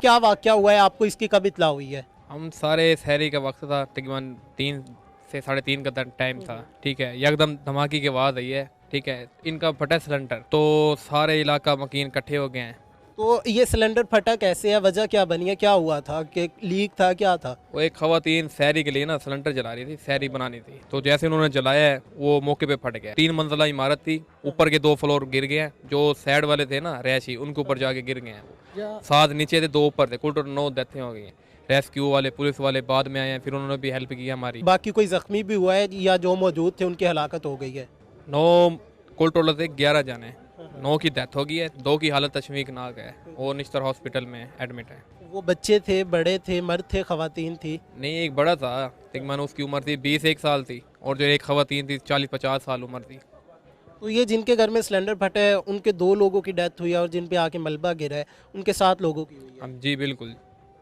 क्या वाकया हुआ है, आपको इसकी कब इत्ला हुई है? हम सारे शहरी का वक्त था, तकरीबन 3 से 3:30 का टाइम था। ठीक है, एकदम धमाके की आवाज़ आई है। ठीक है, इनका फटा सिलेंडर, तो सारे इलाका मकीन इकट्ठे हो गए हैं। तो ये सिलेंडर फटा कैसे है, वजह क्या बनी है, क्या हुआ था, कि लीक था, क्या था? वो एक खवातीन शहरी के लिए ना सिलेंडर जला रही थी, शहरी बनानी थी, तो जैसे उन्होंने जलाया है वो मौके पे फट गया। 3 मंजिला इमारत थी, ऊपर के 2 फ्लोर गिर गए हैं, जो साइड वाले थे ना रैशी, उनके ऊपर जाके गिर गए हैं। 7 नीचे थे, 2 ऊपर थे, कुल टोटल 9 डेथें हो गई हैं। रेस्क्यू वाले, पुलिस वाले बाद में आए हैं, फिर उन्होंने भी हेल्प की हमारी। बाकी कोई जख्मी भी हुआ है या जो मौजूद थे उनकी हलाकत हो गई है? 9 कुल टोटल थे, 11 जाने। 9 की डेथ हो गई है, 2 की हालत तशवीकनाक है, वो निश्तर हॉस्पिटल में एडमिट है। वो बच्चे थे, बड़े थे, मर्द थे, खवातीन थी? नहीं, एक बड़ा था, तकरीबन उसकी उम्र थी 21 साल थी, और जो एक खवातीन थी 40-50 साल उम्र थी। तो ये जिनके घर में सिलेंडर फटा है उनके 2 लोगों की डेथ हुई है और जिन पे आके मलबा गिरा है उनके 7 लोगों की हुई है। हम जी बिल्कुल।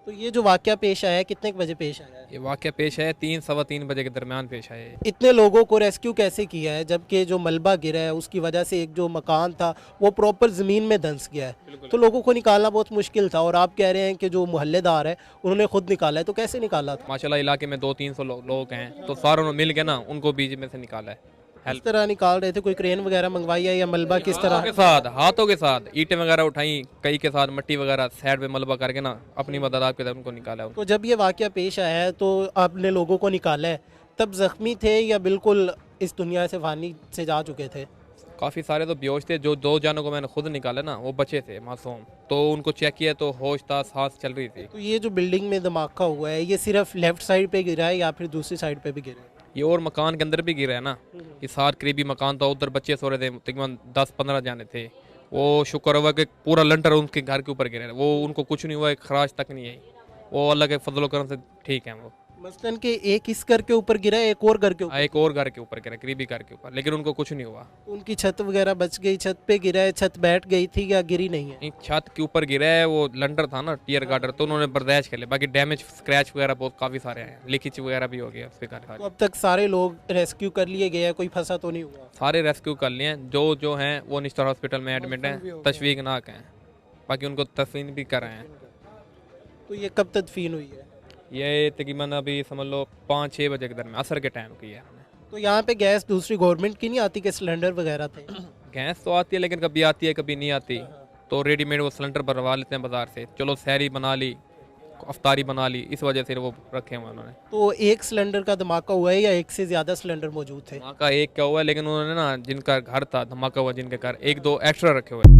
तो ये जो वाकया पेश आया है कितने बजे पेश आया है? ये वाक़या पेश है 3 सवा 3 बजे के दरमियान पेश आए। इतने लोगों को रेस्क्यू कैसे किया है, जबकि जो मलबा गिरा है उसकी वजह से एक जो मकान था वो प्रॉपर ज़मीन में धंस गया है, तो लोगों को निकालना बहुत मुश्किल था, और आप कह रहे हैं कि जो मोहल्लेदार है उन्होंने खुद निकाला है, तो कैसे निकाला था? माशाल्लाह इलाके में 200-300 लोग हैं, तो सारों ने मिल के ना उनको बीच में से निकाला है। किस तरह निकाल रहे थे, कोई क्रेन वगैरह मंगवाई है या मलबा किस तरह? हाथों के साथ ईंटें वगैरह उठाई, कई के साथ मट्टी वगैरह साइड पे मलबा करके ना अपनी मदद आपके साथ उनको निकाला है। तो जब ये वाकया पेश आया है तो आपने लोगों को निकाला है, तब जख्मी थे या बिल्कुल इस दुनिया से फानी से जा चुके थे? काफ़ी सारे तो बेहोश थे, जो 2 जानों को मैंने खुद निकाला ना वो बचे थे मासूम, तो उनको चेक किया तो होश था, सांस चल रही थी। तो ये जो बिल्डिंग में धमाका हुआ है ये सिर्फ लेफ्ट साइड पे गिरा है या फिर दूसरी साइड पे भी गिरा है? ये और मकान के अंदर भी गिरा है ना, ये 7 करीबी मकान था, उधर बच्चे सो रहे थे, तकरीबन 10-15 जाने थे। वो शुक्र हुआ कि पूरा लंटर उनके घर के ऊपर गिरा है, वो उनको कुछ नहीं हुआ, एक खराश तक नहीं आई, वो अल्लाह के फजल करम से ठीक है वो। मसलन कि एक इस घर के ऊपर गिरा है, एक और घर के ऊपर? एक और घर के ऊपर गिरा, करीबी घर के ऊपर, लेकिन उनको कुछ नहीं हुआ। उनकी छत वगैरह बच गई? छत पे गिरा है, छत बैठ गई थी या गिरी नहीं है? नहीं, छत के ऊपर गिरा है, वो लंटर था ना टियर गार्डर, तो उन्होंने बर्दाश्त कर लिया, बाकी डैमेज स्क्रैच वगैरह बहुत काफ़ी सारे हैं, लीकेज वगैरह भी हो गया उसके कारण। तो अब तक सारे लोग रेस्क्यू कर लिए गए हैं, कोई फंसा तो नहीं हुआ? सारे रेस्क्यू कर लिए हैं, जो हैं वो निश्तर हॉस्पिटल में एडमिट हैं, तशवीकनाक हैं, बाकी उनको तस्वीर भी कर रहे हैं। तो ये कब तदफीन हुई है? ये तकरीबन अभी समझ लो 5-6 बजे के दरमियान असर के टाइम की है हमने। तो यहाँ पे गैस दूसरी गवर्नमेंट की नहीं आती कि सिलेंडर वगैरह थे? गैस तो आती है, लेकिन कभी आती है कभी नहीं आती, तो रेडीमेड वो सिलेंडर भरवा लेते हैं बाज़ार से, चलो सहरी बना ली, अफ्तारी बना ली, इस वजह से वो रखे हुए उन्होंने। तो एक सिलेंडर का धमाका हुआ है या एक से ज़्यादा सिलेंडर मौजूद थे? धमाका एक का हुआ है, लेकिन उन्होंने ना जिनका घर था धमाका हुआ, जिनके घर 1-2 एक्स्ट्रा रखे हुए हैं।